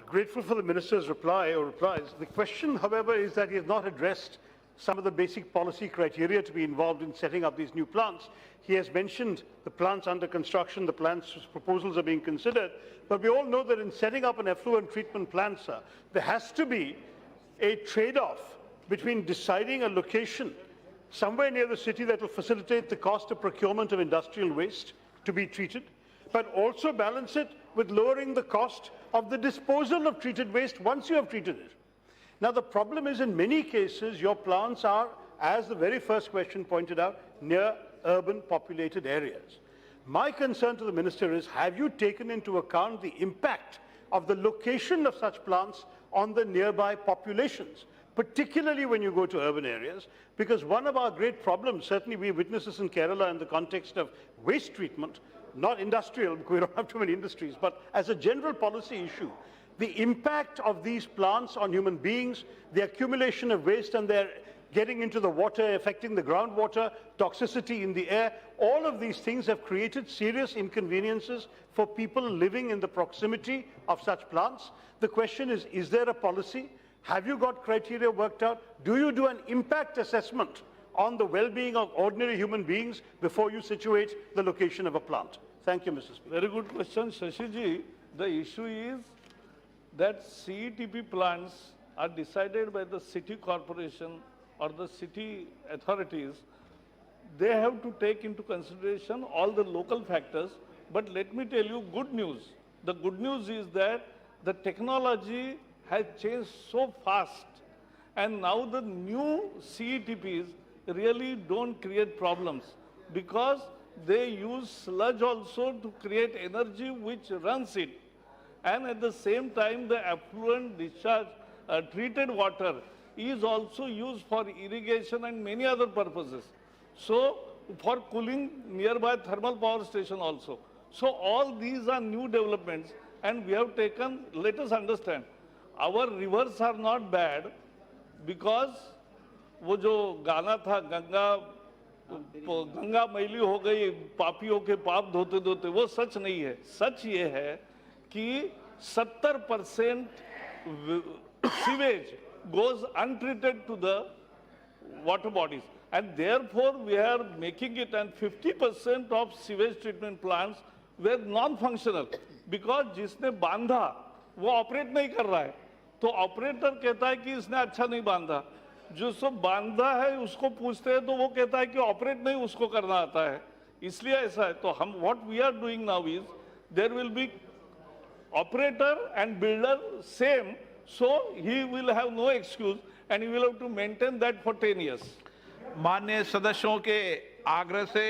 grateful for the Minister's reply or replies. The question, however, is that he has not addressed some of the basic policy criteria to be involved in setting up these new plants. He has mentioned the plants under construction, the plants proposals are being considered, but we all know that in setting up an effluent treatment plant, sir, there has to be a trade-off between deciding a location somewhere near the city that will facilitate the cost of procurement of industrial waste to be treated, but also balance it with lowering the cost of the disposal of treated waste once you have treated it. Now, the problem is in many cases, your plants are, as the very first question pointed out, near urban populated areas. My concern to the Minister is, have you taken into account the impact of the location of such plants on the nearby populations, particularly when you go to urban areas? Because one of our great problems, certainly we witness this in Kerala in the context of waste treatment, not industrial, because we don't have too many industries, but as a general policy issue, the impact of these plants on human beings, the accumulation of waste and their getting into the water, affecting the groundwater, toxicity in the air, all of these things have created serious inconveniences for people living in the proximity of such plants. The question is there a policy? Have you got criteria worked out? Do you do an impact assessment on the well-being of ordinary human beings before you situate the location of a plant? Thank you, Mr. Speaker. Very good question, Shashi ji. The issue is that CETP plants are decided by the city corporation or the city authorities. They have to take into consideration all the local factors. But let me tell you good news. The good news is that the technology has changed so fast, and now the new CETPs really don't create problems because they use sludge also to create energy which runs it. And at the same time, the effluent discharge, treated water is also used for irrigation and many other purposes. So, for cooling nearby thermal power station also. So, all these are new developments, and we have taken, let us understand, our rivers are not bad because वो जो गाना था गंगा मैली हो गई पापियों के पाप धोते धोते, वो सच नहीं है. सच ये है कि 70% sewage goes untreated to the water bodies, and therefore we are making it, and 50% of sewage treatment plants were non-functional because जिसने बांधा वो ऑपरेट नहीं कर रहा है. तो ऑपरेटर कहता है कि इसने अच्छा नहीं बांधा, जो सब बांधा है उसको पूछते हैं तो वो कहता है कि ऑपरेट नहीं उसको करना आता है. इसलिए ऐसा है. तो हम what we are doing now is there will be operator and builder same, so he will have no excuse and he will have to maintain that for 10 years. माननीय सदस्यों के आग्रह से